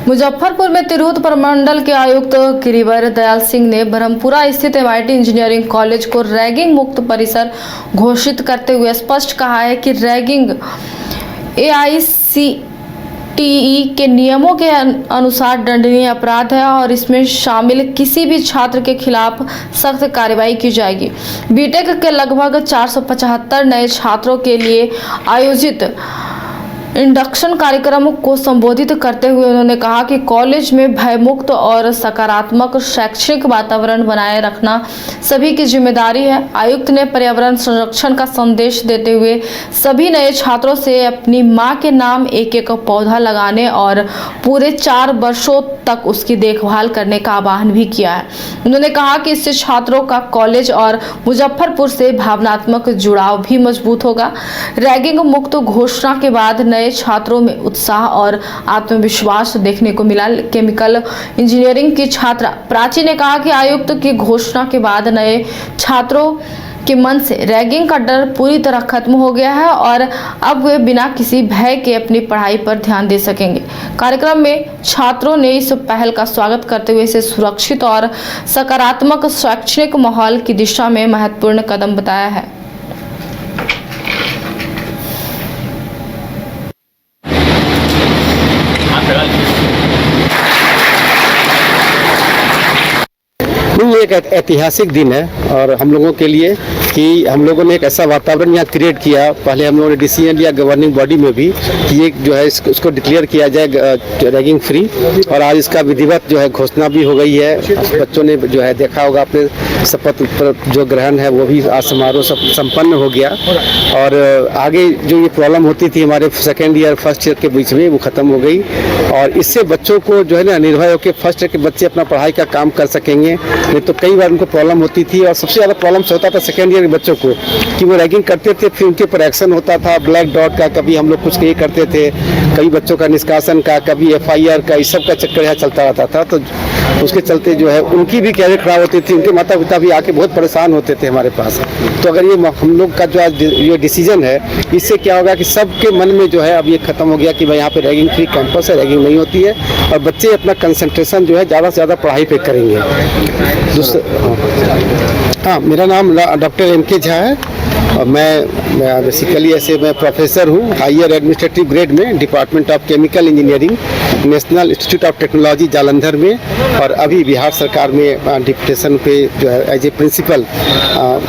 मुजफ्फरपुर में तिरहुत प्रमंडल के आयुक्त गिरिवर दयाल सिंह ने ब्रह्मपुरा स्थित MIT इंजीनियरिंग कॉलेज को रैगिंग मुक्त परिसर घोषित करते हुए स्पष्ट कहा है कि रैगिंग AICTE के नियमों के अनुसार दंडनीय अपराध है और इसमें शामिल किसी भी छात्र के खिलाफ सख्त कार्रवाई की जाएगी। बीटेक के लगभग 475 नए छात्रों के लिए आयोजित इंडक्शन कार्यक्रम को संबोधित करते हुए उन्होंने कहा कि कॉलेज में भयमुक्त और सकारात्मक शैक्षणिक वातावरण बनाए रखना सभी की जिम्मेदारी है। आयुक्त ने पर्यावरण संरक्षण का संदेश देते हुए सभी नए छात्रों से अपनी मां के नाम एक पौधा लगाने और पूरे 4 वर्षों तक उसकी देखभाल करने का आह्वान भी किया है। उन्होंने कहा कि इससे छात्रों का कॉलेज और मुजफ्फरपुर से भावनात्मक जुड़ाव भी मजबूत होगा। रैगिंग मुक्त घोषणा के बाद नए छात्रों में उत्साह और आत्मविश्वास देखने को मिला। केमिकल इंजीनियरिंग की छात्रा प्राची ने कहा कि आयुक्त की घोषणा के बाद नए छात्रों के मन से रैगिंग का डर पूरी तरह खत्म हो गया है और अब वे बिना किसी भय के अपनी पढ़ाई पर ध्यान दे सकेंगे। कार्यक्रम में छात्रों ने इस पहल का स्वागत करते हुए इसे सुरक्षित और सकारात्मक शैक्षणिक माहौल की दिशा में महत्वपूर्ण कदम बताया है। ये एक ऐतिहासिक दिन है और हम लोगों के लिए कि हम लोगों ने एक ऐसा वातावरण यहाँ क्रिएट किया। पहले हम लोगों ने डिसीजन लिया गवर्निंग बॉडी में भी कि ये जो है इसको डिक्लेयर किया जाए रैगिंग फ्री, और आज इसका विधिवत जो है घोषणा भी हो गई है। बच्चों ने जो है देखा होगा, अपने शपथ जो ग्रहण है वो भी आज समारोह सब संपन्न हो गया। और आगे जो ये प्रॉब्लम होती थी हमारे सेकेंड ईयर फर्स्ट ईयर के बीच में, वो ख़त्म हो गई और इससे बच्चों को जो है ना निर्भय होकर फर्स्ट ईयर के बच्चे अपना पढ़ाई का काम कर सकेंगे। नहीं तो कई बार उनको प्रॉब्लम होती थी और सबसे ज़्यादा प्रॉब्लम होता था सेकेंड ईयर के बच्चों को कि वो रैगिंग करते थे, फिर उनके ऊपर एक्शन होता था ब्लैक डॉट का, कभी हम लोग कुछ ये करते थे, कई बच्चों का निष्कासन का, कभी FIR का, इस सब का चक्कर यहाँ चलता रहता था। तो उसके चलते जो है उनकी भी कैरियर खराब होती थी, उनके माता पिता भी आके बहुत परेशान होते थे हमारे पास। तो अगर ये हम लोग का जो आज ये डिसीजन है, इससे क्या होगा कि सबके मन में जो है अब ये खत्म हो गया कि भाई यहाँ पे रैगिंग फ्री कैंपस है, रैगिंग नहीं होती है और बच्चे अपना कंसंट्रेशन जो है ज़्यादा से ज़्यादा पढ़ाई पे करेंगे। हाँ, मेरा नाम डॉक्टर MK झा है और मैं बेसिकली ऐसे मैं प्रोफेसर हूँ हायर एडमिनिस्ट्रेटिव ग्रेड में, department of chemical engineering, national institute of technology Jalandhar में, और अभी बिहार सरकार में डिप्यूटेशन पे जो है as a principal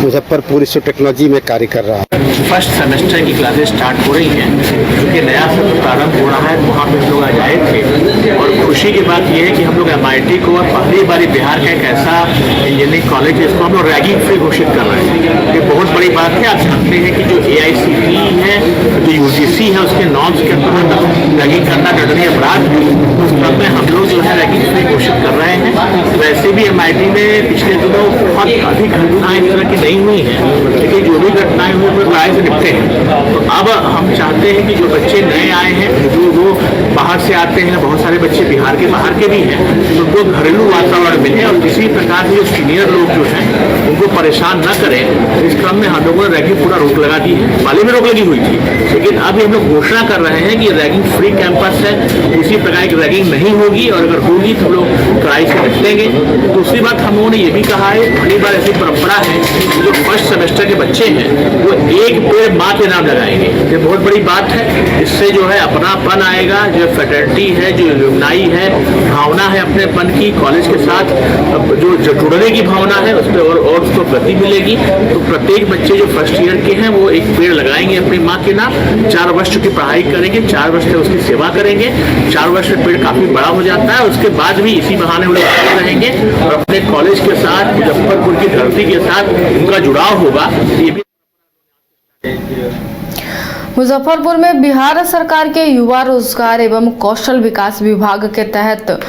Muzaffarpur institute technology में कार्य कर रहा हूँ। फर्स्ट सेमेस्टर की क्लासेस स्टार्ट हो रही हैं, क्योंकि नया सत्र प्रारंभ हो रहा है। वहाँ पे हम लोग आज आए थे और खुशी की बात यह है कि हम लोग MIT को पहली बार बिहार का एक ऐसा इंजीनियरिंग कॉलेज है जिसको हम लोग रैगिंग फ्री घोषित कर रहे हैं। ये बहुत बड़ी बात है। आप जानते हैं कि जो AICTE है, जो UGC है, उसके नॉर्म्स के तहत रैगिंग करना दंडनीय अपराध है। उस क्रम में हम लोग जो है रैगिंग फ्री घोषित कर रहे हैं। वैसे भी MIT में पिछले दिनों बहुत अधिक घटनाएं इस तरह की नहीं हुई हैं, लेकिन जो भी घटनाएं हुई वो लड़ाई से निपटे हैं। तो अब हम चाहते हैं कि जो बच्चे नए आए हैं, जो वो बाहर से आते हैं, बहुत सारे बच्चे बिहार के बाहर के भी हैं, तो उनको घरेलू वातावरण मिले और किसी प्रकार से जो सीनियर लोग जो हैं उनको परेशान न करें। इस क्रम में हम लोगों ने रैगिंग पूरा रोक लगा दी है। पहले भी रोक लगी हुई थी, लेकिन अभी हम लोग घोषणा कर रहे हैं कि रैगिंग फ्री कैंपस है, किसी प्रकार की रैगिंग नहीं होगी और अगर होगी तो लोग कड़ाई से निपटेंगे। दूसरी बात हम लोगों ने ये भी कहा है, पहली बार ऐसी परंपरा है कि जो फर्स्ट सेमेस्टर के बच्चे हैं वो एक पेड़ माँ के नाम लगाएंगे। ये बहुत बड़ी बात है। इससे जो है अपनापन आएगा, जो फ्रेटर्निटी है, जो एलुमनाई है, भावना है अपनेपन की, कॉलेज के साथ जो जुड़ने की भावना है उस पर और उसको गति मिलेगी। तो प्रत्येक बच्चे जो फर्स्ट ईयर के हैं वो एक पेड़ लगाएंगे अपनी माँ के नाम, 4 वर्ष की पढ़ाई करेंगे, 4 वर्ष तक उसकी सेवा करेंगे। 4 वर्ष में पेड़ काफी बड़ा हो जाता है, उसके बाद भी इसी बहाने वो लोग रहेंगे और अपने कॉलेज के साथ, मुजफ्फरपुर की धरती के साथ उनका जुड़ाव होगा। ये भी मुजफ्फरपुर में बिहार सरकार के युवा रोजगार एवं कौशल विकास विभाग के तहत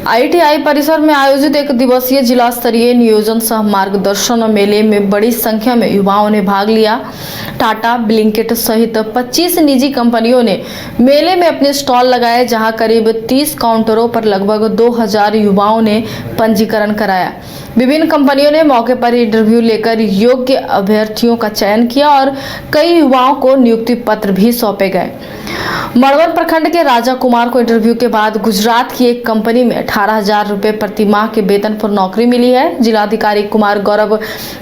ITI परिसर में आयोजित 1 दिवसीय जिला स्तरीय नियोजन सह मार्गदर्शन मेले में बड़ी संख्या में युवाओं ने भाग लिया। टाटा, ब्लिंकिट सहित 25 निजी कंपनियों ने मेले में अपने स्टॉल लगाए, जहां करीब 30 काउंटरों पर लगभग 2000 युवाओं ने पंजीकरण कराया। विभिन्न कंपनियों ने मौके पर ही इंटरव्यू लेकर योग्य अभ्यर्थियों का चयन किया और कई युवाओं को नियुक्ति पत्र भी सौंपे गए। मड़वन प्रखंड के राजा कुमार को इंटरव्यू के बाद गुजरात की एक कंपनी में 18,000 रुपए प्रति माह के वेतन पर नौकरी मिली है। जिलाधिकारी कुमार गौरव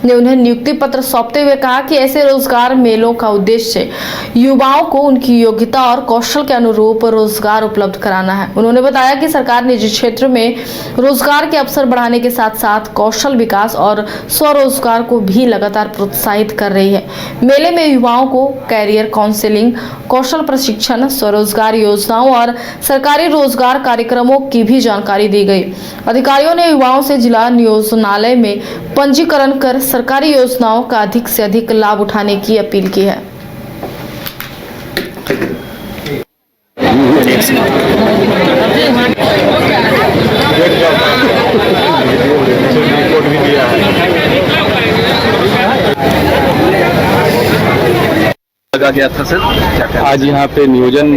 ने उन्हें नियुक्ति पत्र सौंपते हुए कहा कि ऐसे रोजगार मेलों का उद्देश्य युवाओं को उनकी योग्यता और कौशल के अनुरूप रोजगार उपलब्ध कराना है। उन्होंने बताया कि सरकार निजी क्षेत्र में रोजगार के अवसर बढ़ाने के साथ साथ कौशल विकास और स्वरोजगार को भी लगातार प्रोत्साहित कर रही है। मेले में युवाओं को कैरियर काउंसलिंग, कौशल प्रशिक्षण, स्वरोजगार योजनाओं और सरकारी रोजगार कार्यक्रमों की भी जानकारी दी गई। अधिकारियों ने युवाओं से जिला नियोजनालय में पंजीकरण कर सरकारी योजनाओं का अधिक से अधिक लाभ उठाने की अपील की है। लगा गया था सर, आज यहाँ पे नियोजन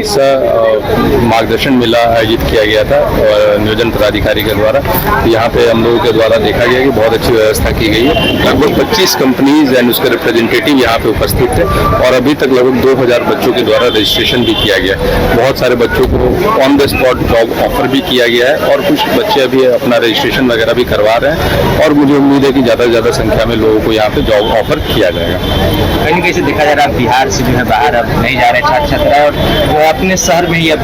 मार्गदर्शन मेला आयोजित किया गया था और नियोजन पदाधिकारी के द्वारा यहाँ पे हम लोगों के द्वारा देखा गया कि बहुत अच्छी व्यवस्था की गई है। लगभग 25 कंपनीज एंड उसके रिप्रेजेंटेटिव यहाँ पे उपस्थित थे और अभी तक लगभग 2000 बच्चों के द्वारा रजिस्ट्रेशन भी किया गया है। बहुत सारे बच्चों को on the spot job offer भी किया गया है और कुछ बच्चे अभी अपना रजिस्ट्रेशन वगैरह भी करवा रहे हैं और मुझे उम्मीद है कि ज़्यादा से ज़्यादा संख्या में लोगों को यहाँ पे जॉब ऑफर किया जाएगा। कहीं न कहीं देखा जा रहा है बिहार से जो है बाहर अब नहीं जा रहे छात्र छात्रा और अपने शहर में ही अब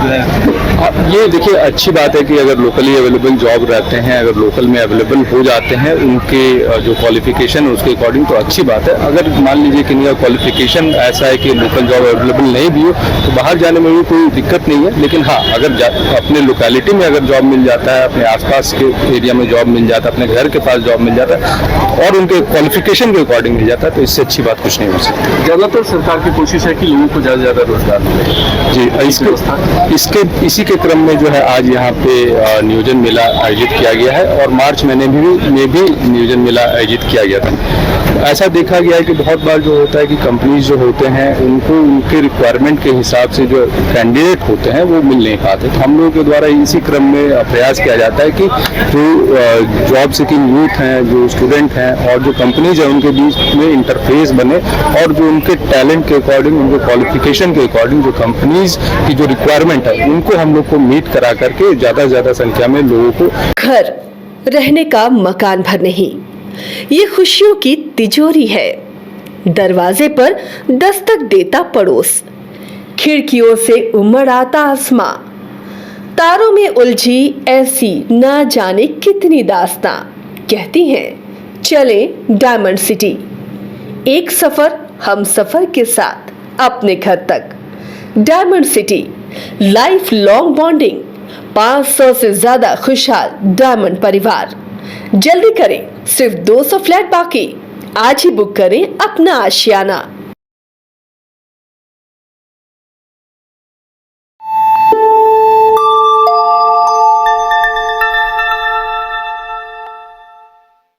ये देखिए अच्छी बात है कि अगर लोकली अवेलेबल जॉब रहते हैं, अगर लोकल में अवेलेबल हो जाते हैं उनके जो क्वालिफिकेशन है उसके अकॉर्डिंग तो अच्छी बात है। अगर मान लीजिए कि इनका क्वालिफिकेशन ऐसा है कि लोकल जॉब अवेलेबल नहीं भी हो तो बाहर जाने में भी कोई दिक्कत नहीं है। लेकिन हाँ, अगर अपने लोकेलिटी में अगर जॉब मिल जाता है, अपने आसपास के एरिया में जॉब मिल जाता है, अपने घर के पास जॉब मिल जाता है और उनके क्वालिफिकेशन के अकॉर्डिंग मिल जाता है तो इससे अच्छी बात कुछ नहीं हो सकती। ज़्यादातर सरकार की कोशिश है कि लोगों को ज़्यादा से ज़्यादा रोजगार मिले। जी, इसी के क्रम में जो है आज यहाँ पे नियोजन मेला आयोजित किया गया है और मार्च महीने में भी नियोजन मेला आयोजित किया गया था। ऐसा देखा गया है कि बहुत बार जो होता है कि कंपनीज जो होते हैं उनको उनके रिक्वायरमेंट के हिसाब से जो कैंडिडेट होते हैं वो मिल नहीं पाते। तो हम लोगों के द्वारा इसी क्रम में प्रयास किया जाता है कि जो जॉब सीकिंग यूथ हैं, जो स्टूडेंट हैं और जो कंपनीज हैं उनके बीच में इंटरफेस बने और जो उनके टैलेंट के अकॉर्डिंग, उनके क्वालिफिकेशन के अकॉर्डिंग जो कंपनीज की जो रिक्वायरमेंट है उनको हम लोग को मीट करा करके ज़्यादा से ज़्यादा संख्या में लोगों को घर रहने का मकान भर नहीं, ये खुशियों की तिजोरी है। दरवाजे पर दस्तक देता पड़ोस, खिड़कियों से उमड़ आता आसमां, तारों में उलझी ऐसी ना जाने कितनी दास्तां। कहती हैं चले डायमंड सिटी, एक सफर हम सफर के साथ अपने घर तक। Diamond city, life long bonding, 500 से ज्यादा खुशहाल डायमंड परिवार। जल्दी करें, सिर्फ 200 फ्लैट बाकी। आज ही बुक करें अपना आशियाना।